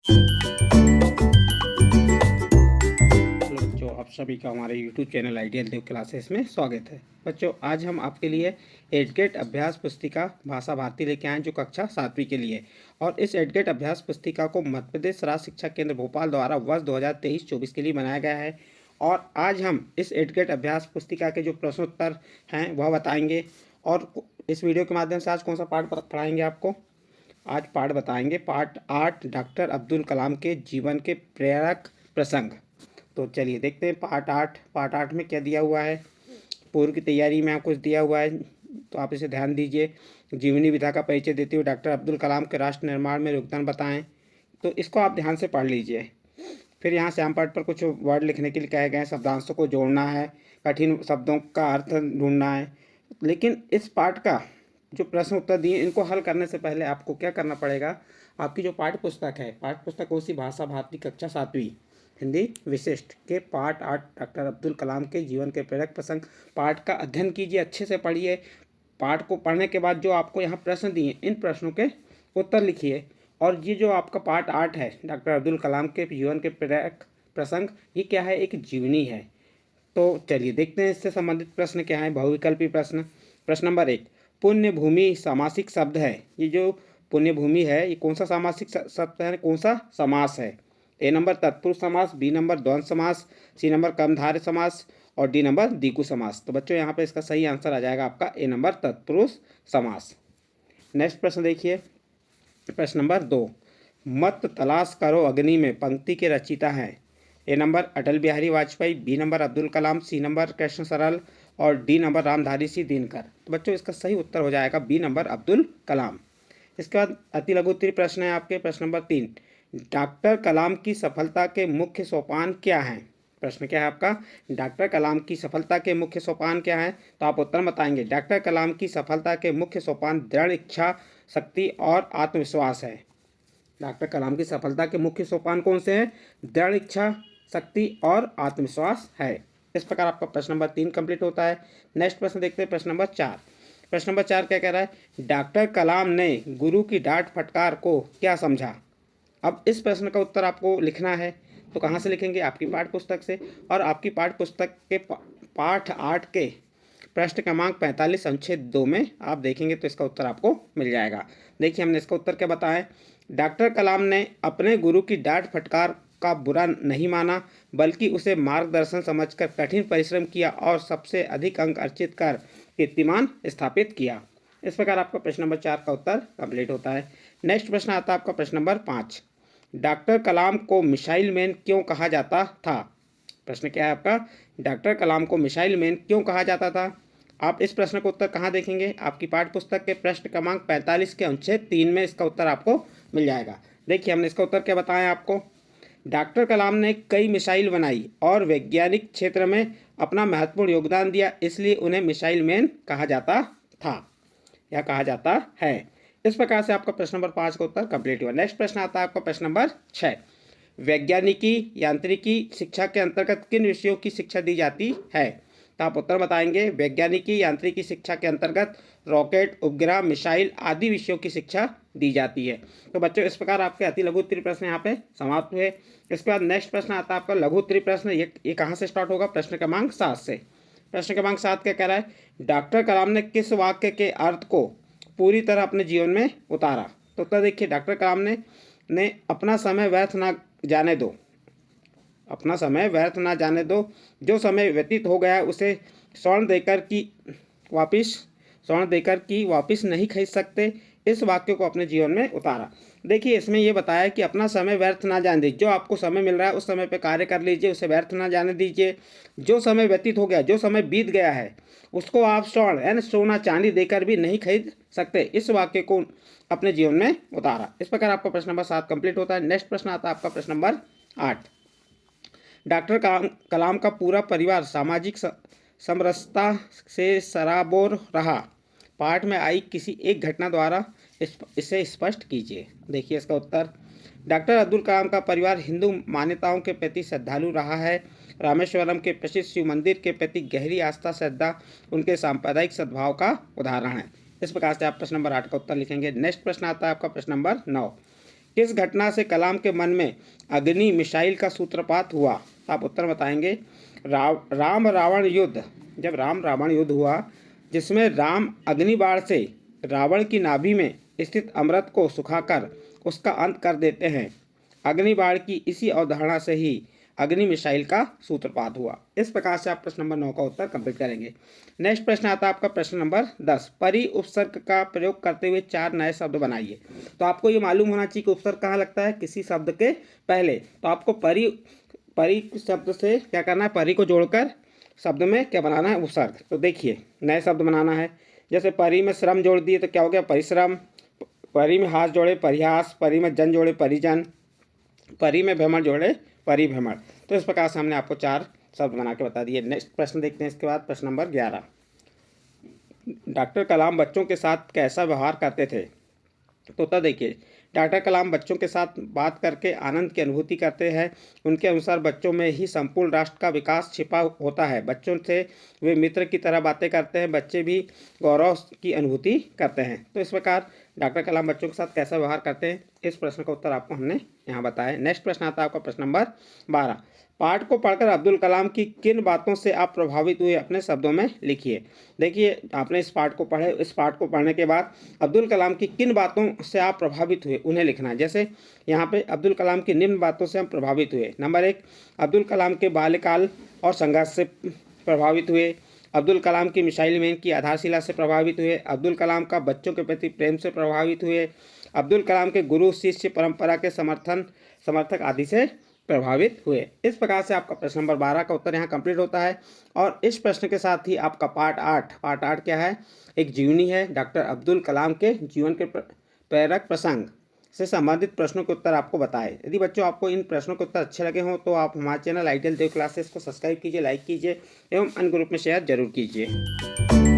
Hello बच्चों, आप सभी का हमारे YouTube चैनल आइडियल देव क्लासेस में स्वागत है। बच्चों, आज हम आपके लिए एडगेट अभ्यास पुस्तिका भाषा भारती लेके आए जो कक्षा 7वीं के लिए। और इस एडगेट अभ्यास पुस्तिका को मध्य प्रदेश राज्य शिक्षा केंद्र भोपाल द्वारा वर्ष 2023-24 के लिए बनाया गया है। और आज हम इस एडगेट अभ्यास पुस्तिका के जो प्रश्नोत्तर हैं वह बताएंगे। और इस वीडियो के माध्यम से आज कौन सा पाठ पढ़ाएंगे आपको? आज पाठ बताएंगे पाठ 8, डॉक्टर अब्दुल कलाम के जीवन के प्रेरक प्रसंग। तो चलिए देखते हैं पार्ट 8 में क्या दिया हुआ है। पूर्व की तैयारी में कुछ दिया हुआ है, तो आप इसे ध्यान दीजिए। जीवनी विधा का परिचय देते हुए डॉक्टर अब्दुल कलाम के राष्ट्र निर्माण में योगदान बताएं, तो इसको आप ध्यान से पढ़ लीजिए। फिर यहाँ श्याम पाठ पर कुछ वर्ड लिखने के लिए कहे गए हैं, शब्दांशों को जोड़ना है, कठिन शब्दों का अर्थ ढूंढना है। लेकिन इस पाठ का जो प्रश्न उत्तर दिए इनको हल करने से पहले आपको क्या करना पड़ेगा? आपकी जो पाठ्य पुस्तक है, पाठ्य पुस्तक कौन सी? भाषा भारती कक्षा 7वीं हिंदी विशिष्ट के पाठ 8 डॉक्टर अब्दुल कलाम के जीवन के प्रेरक प्रसंग पाठ का अध्ययन कीजिए, अच्छे से पढ़िए। पाठ को पढ़ने के बाद जो आपको यहाँ प्रश्न दिए इन प्रश्नों के उत्तर लिखिए। और ये जो आपका पाठ 8 है डॉक्टर अब्दुल कलाम के जीवन के प्रेरक प्रसंग, ये क्या है? एक जीवनी है। तो चलिए देखते हैं इससे संबंधित प्रश्न क्या है। बहुविकल्पी प्रश्न। प्रश्न नंबर 1, पुण्य भूमि सामासिक शब्द है। ये जो पुण्य भूमि है ये कौन सा सामासिक शब्द है, कौन सा समास है? ए नंबर तत्पुरुष समास, बी नंबर द्वंद्व समास, सी नंबर कर्मधारय समास और डी नंबर द्विगु समास। तो बच्चों यहाँ पे इसका सही आंसर आ जाएगा आपका ए नंबर तत्पुरुष समास। नेक्स्ट प्रश्न देखिए। प्रश्न नंबर 2, मत तलाश करो अग्नि में पंक्ति के रचयिता हैं। ए number Atal Bihari Vajpayee, B number Abdul Kalam, सी नंबर कृष्ण सरल और डी नंबर रामधारी सिंह दिनकर। तो बच्चों इसका सही उत्तर हो जाएगा बी नंबर अब्दुल कलाम। इसके बाद अति लघु उत्तरीय प्रश्न है आपके। प्रश्न नंबर 3, डॉक्टर कलाम की सफलता के मुख्य सोपान क्या हैं? प्रश्न क्या है आपका? डॉक्टर कलाम की सफलता के मुख्य सोपान क्या हैं? तो आप उत्तर बताएंगे। डॉक्टर कलाम की सफलता के मुख्य सोपान दृढ़ इच्छा शक्ति और आत्मविश्वास है। डॉक्टर कलाम की सफलता के मुख्य सोपान कौन से हैं? दृढ़ इच्छा शक्ति और आत्मविश्वास है। इस प्रकार आपका प्रश्न नंबर 3 कंप्लीट होता है। नेक्स्ट प्रश्न देखते हैं। प्रश्न नंबर 4। प्रश्न नंबर 4 क्या कह रहा है? डॉक्टर कलाम ने गुरु की डांट फटकार को क्या समझा? अब इस प्रश्न का उत्तर आपको लिखना है, तो कहाँ से लिखेंगे? आपकी पाठ्य पुस्तक से। और आपकी पाठ्य पुस्तक के पाठ 8 के प्रश्न क्रमांक 45 अनुच्छेद 2 में आप देखेंगे तो इसका उत्तर आपको मिल जाएगा। देखिए हमने इसका उत्तर क्या बताया। डॉक्टर कलाम ने अपने गुरु की डांट फटकार का बुरा नहीं माना, बल्कि उसे मार्गदर्शन समझकर कठिन परिश्रम किया और सबसे अधिक अंक अर्जित कर कीर्तिमान स्थापित किया। इस प्रकार आपका प्रश्न नंबर 4 का उत्तर कंप्लीट होता है। नेक्स्ट प्रश्न आता है आपका प्रश्न नंबर 5, डॉक्टर कलाम को मिसाइल मैन क्यों कहा जाता था? प्रश्न क्या है आपका? डॉक्टर कलाम को मिसाइल मैन क्यों कहा जाता था? आप इस प्रश्न का उत्तर कहाँ देखेंगे? आपकी पाठ्य पुस्तक के प्रश्न क्रमांक 45 के अनुच्छेद 3 में इसका उत्तर आपको मिल जाएगा। देखिए हमने इसका उत्तर क्या बताया आपको। डॉक्टर कलाम ने कई मिसाइल बनाई और वैज्ञानिक क्षेत्र में अपना महत्वपूर्ण योगदान दिया, इसलिए उन्हें मिसाइल मैन कहा जाता था या कहा जाता है। इस प्रकार से आपका प्रश्न नंबर 5 का उत्तर कंप्लीट हुआ। नेक्स्ट प्रश्न आता है आपका प्रश्न नंबर 6, वैज्ञानिकी यांत्रिकी शिक्षा के अंतर्गत किन विषयों की शिक्षा दी जाती है? तो आप उत्तर बताएंगे। वैज्ञानिकी यांत्रिकी शिक्षा के अंतर्गत रॉकेट, उपग्रह, मिसाइल आदि विषयों की शिक्षा दी जाती है। तो बच्चों इस प्रकार आपके अति लघु उत्तरीय प्रश्न यहाँ पे समाप्त हुए। इसके बाद नेक्स्ट प्रश्न आता है आपका लघु उत्तरीय प्रश्न। ये कहाँ से स्टार्ट होगा? प्रश्न क्रमांक 7 से। प्रश्न क्रमांक 7 क्या कह रहा है? डॉक्टर कलाम ने किस वाक्य के अर्थ को पूरी तरह अपने जीवन में उतारा? तो उत्तर देखिए, डॉक्टर कलाम ने अपना समय व्यर्थ ना जाने दो, अपना समय व्यर्थ ना जाने दो, जो समय व्यतीत हो गया उसे स्वर्ण देकर की वापस नहीं खरीद सकते। इस वाक्य को अपने जीवन में उतारा। देखिए इसमें यह बताया कि अपना समय व्यर्थ ना जाने दीजिए। जो आपको समय मिल रहा है उस समय पे कार्य कर लीजिए, उसे व्यर्थ ना जाने दीजिए। जो समय व्यतीत हो गया, जो समय बीत गया है, उसको आप स्वर्ण यानी सोना चांदी देकर भी नहीं खरीद सकते। इस वाक्य को अपने जीवन में उतारा। इस प्रकार आपका प्रश्न नंबर 7 कंप्लीट होता है। नेक्स्ट प्रश्न आता है आपका प्रश्न नंबर 8, डॉक्टर कलाम का पूरा परिवार सामाजिक समरसता से सराबोर रहा। पाठ में आई किसी एक घटना द्वारा इसे स्पष्ट कीजिए। देखिए इसका उत्तर, डॉक्टर अब्दुल कलाम का परिवार हिंदू मान्यताओं के प्रति श्रद्धालु रहा है। रामेश्वरम के प्रसिद्ध शिव मंदिर के प्रति गहरी आस्था श्रद्धा उनके सांप्रदायिक सद्भाव का उदाहरण है। इस प्रकार से आप प्रश्न नंबर 8 का उत्तर लिखेंगे। नेक्स्ट प्रश्न आता है आपका प्रश्न नंबर 9, किस घटना से कलाम के मन में अग्नि मिसाइल का सूत्रपात हुआ? तो आप उत्तर बताएंगे राम रावण युद्ध। जब राम रावण युद्ध हुआ जिसमें राम अग्निबाण से रावण की नाभि में स्थित अमृत को सुखाकर उसका अंत कर देते हैं। अग्निबाण की इसी अवधारणा से ही अग्नि मिसाइल का सूत्रपात हुआ। इस प्रकार से आप प्रश्न नंबर 9 का उत्तर कंप्लीट करेंगे। नेक्स्ट प्रश्न आता है आपका प्रश्न नंबर 10। परि उपसर्ग का प्रयोग करते हुए 4 नए शब्द बनाइए। तो आपको ये मालूम होना चाहिए कि उपसर्ग कहाँ लगता है, किसी शब्द के पहले। तो आपको परि शब्द से क्या करना है, परि को जोड़कर शब्द में क्या बनाना है, उपसर्ग। तो देखिए नए शब्द बनाना है। जैसे परि में श्रम जोड़ दिए तो क्या हो गया, परिश्रम। परि में हास जोड़े परिहास, परि में जन जोड़े परिजन, परि में भ्रमण जोड़े परिभ्रमण। तो इस प्रकार से हमने आपको 4 शब्द बना के बता दिए। नेक्स्ट प्रश्न देखते हैं इसके बाद प्रश्न नंबर 11। डॉक्टर कलाम बच्चों के साथ कैसा व्यवहार करते थे? तो उत्तर देखिए, डॉक्टर कलाम बच्चों के साथ बात करके आनंद की अनुभूति करते हैं। उनके अनुसार बच्चों में ही संपूर्ण राष्ट्र का विकास छिपा होता है। बच्चों से वे मित्र की तरह बातें करते हैं, बच्चे भी गौरव की अनुभूति करते हैं। तो इस प्रकार डॉक्टर कलाम बच्चों के साथ कैसा व्यवहार करते हैं, इस प्रश्न का उत्तर आपको हमने यहाँ बताया। नेक्स्ट प्रश्न आता है आपका प्रश्न नंबर 12। पाठ को पढ़कर अब्दुल कलाम की किन बातों से आप प्रभावित हुए, अपने शब्दों में लिखिए। देखिए आपने इस पाठ को पढ़े, इस पाठ को पढ़ने के बाद अब्दुल कलाम की किन बातों से आप प्रभावित हुए उन्हें लिखना है। जैसे यहाँ पे अब्दुल कलाम की निम्न बातों से हम प्रभावित हुए। नंबर 1, अब्दुल कलाम के बाल्यकाल और संघर्ष से प्रभावित हुए। अब्दुल कलाम की मिसाइल मैन की आधारशिला से प्रभावित हुए। अब्दुल कलाम का बच्चों के प्रति प्रेम से प्रभावित हुए। अब्दुल कलाम के गुरु शिष्य परंपरा के समर्थक आदि से प्रभावित हुए। इस प्रकार से आपका प्रश्न नंबर 12 का उत्तर यहाँ कंप्लीट होता है। और इस प्रश्न के साथ ही आपका पार्ट 8 क्या है, एक जीवनी है। डॉक्टर अब्दुल कलाम के जीवन के प्रेरक प्रसंग से संबंधित प्रश्नों के उत्तर आपको बताए। यदि बच्चों आपको इन प्रश्नों के उत्तर अच्छे लगे हों तो आप हमारे चैनल आइडियल देव क्लासेस को सब्सक्राइब कीजिए, लाइक कीजिए एवं अन्य ग्रुप में शेयर जरूर कीजिए।